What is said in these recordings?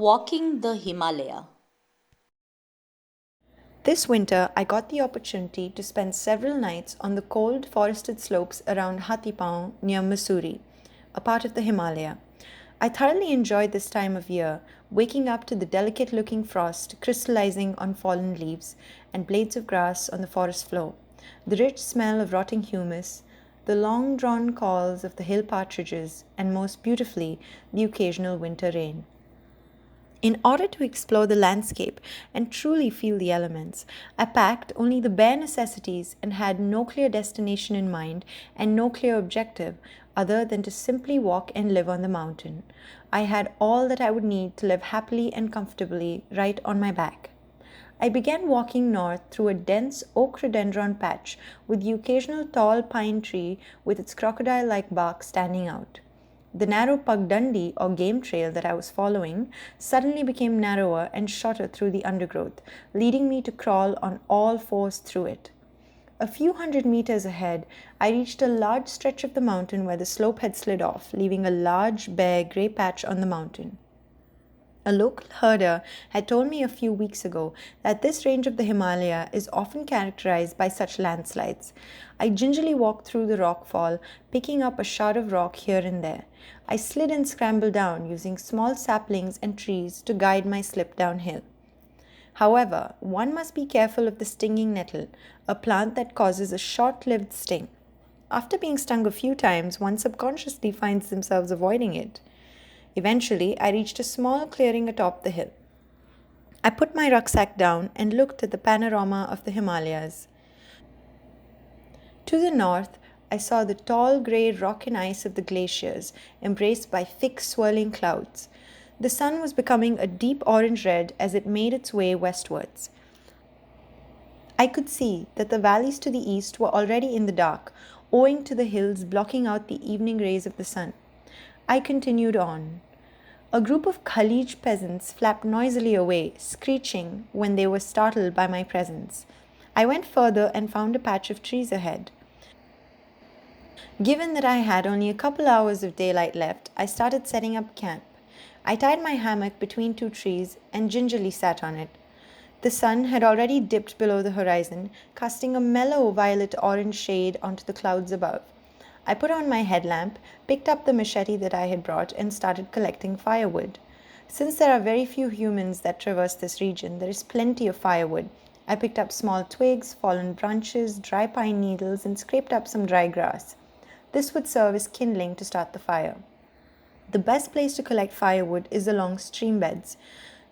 Walking the Himalaya. This winter, I got the opportunity to spend several nights on the cold forested slopes around Hatipau near Missouri, a part of the Himalaya. I thoroughly enjoyed this time of year, waking up to the delicate looking frost crystallizing on fallen leaves and blades of grass on the forest floor, the rich smell of rotting humus, the long drawn calls of the hill partridges, and most beautifully, the occasional winter rain. In order to explore the landscape and truly feel the elements, I packed only the bare necessities and had no clear destination in mind and no clear objective other than to simply walk and live on the mountain. I had all that I would need to live happily and comfortably right on my back. I began walking north through a dense oak rhododendron patch with the occasional tall pine tree with its crocodile like bark standing out. The narrow Pugdundy or game trail that I was following suddenly became narrower and shorter through the undergrowth, leading me to crawl on all fours through it. A few hundred meters ahead, I reached a large stretch of the mountain where the slope had slid off, leaving a large, bare, grey patch on the mountain. A local herder had told me a few weeks ago that this range of the Himalaya is often characterized by such landslides. I gingerly walked through the rockfall, picking up a shard of rock here and there. I slid and scrambled down, using small saplings and trees to guide my slip downhill. However, one must be careful of the stinging nettle, a plant that causes a short lived sting. After being stung a few times, one subconsciously finds themselves avoiding it. Eventually, I reached a small clearing atop the hill. I put my rucksack down and looked at the panorama of the Himalayas. To the north, I saw the tall grey rock and ice of the glaciers, embraced by thick swirling clouds. The sun was becoming a deep orange red as it made its way westwards. I could see that the valleys to the east were already in the dark, owing to the hills blocking out the evening rays of the sun. I continued on. A group of Khalij peasants flapped noisily away, screeching when they were startled by my presence. I went further and found a patch of trees ahead. Given that I had only a couple hours of daylight left, I started setting up camp. I tied my hammock between two trees and gingerly sat on it. The sun had already dipped below the horizon, casting a mellow violet orange shade onto the clouds above. I put on my headlamp, picked up the machete that I had brought, and started collecting firewood. Since there are very few humans that traverse this region, there is plenty of firewood. I picked up small twigs, fallen branches, dry pine needles, and scraped up some dry grass. This would serve as kindling to start the fire. The best place to collect firewood is along stream beds.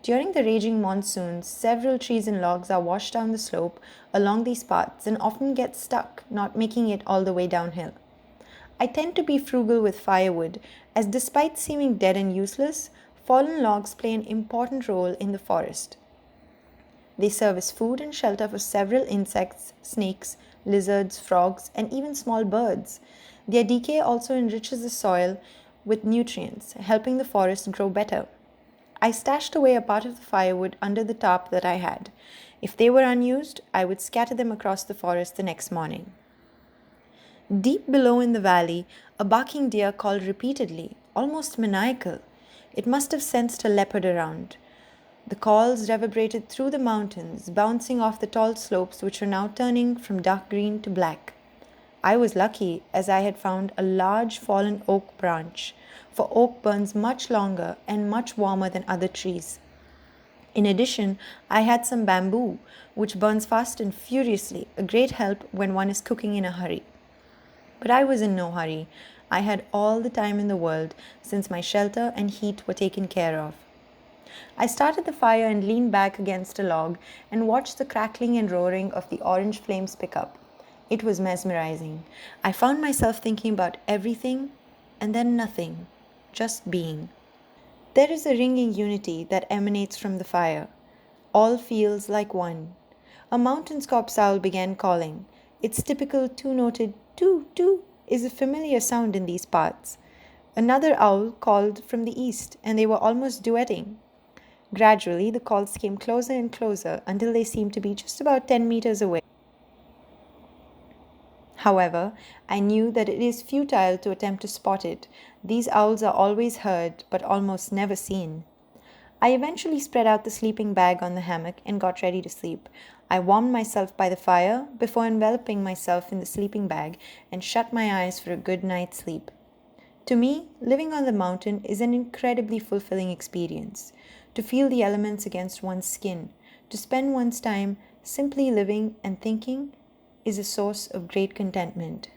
During the raging monsoons, several trees and logs are washed down the slope along these paths and often get stuck, not making it all the way downhill. I tend to be frugal with firewood, as despite seeming dead and useless, fallen logs play an important role in the forest. They serve as food and shelter for several insects, snakes, lizards, frogs, and even small birds. Their decay also enriches the soil with nutrients, helping the forest grow better. I stashed away a part of the firewood under the tarp that I had. If they were unused, I would scatter them across the forest the next morning. Deep below in the valley, a barking deer called repeatedly, almost maniacal. It must have sensed a leopard around. The calls reverberated through the mountains, bouncing off the tall slopes which were now turning from dark green to black. I was lucky as I had found a large fallen oak branch, for oak burns much longer and much warmer than other trees. In addition, I had some bamboo, which burns fast and furiously, a great help when one is cooking in a hurry. But I was in no hurry. I had all the time in the world since my shelter and heat were taken care of. I started the fire and leaned back against a log and watched the crackling and roaring of the orange flames pick up. It was mesmerizing. I found myself thinking about everything and then nothing, just being. There is a ringing unity that emanates from the fire. All feels like one. A mountain scops owl began calling. Its typical two-noted "too, too" is a familiar sound in these parts. Another owl called from the east, and they were almost duetting. Gradually, the calls came closer and closer until they seemed to be just about 10 meters away. However, I knew that it is futile to attempt to spot it. These owls are always heard, but almost never seen. I eventually spread out the sleeping bag on the hammock and got ready to sleep. I warmed myself by the fire before enveloping myself in the sleeping bag and shut my eyes for a good night's sleep. To me, living on the mountain is an incredibly fulfilling experience. To feel the elements against one's skin, to spend one's time simply living and thinking, is a source of great contentment.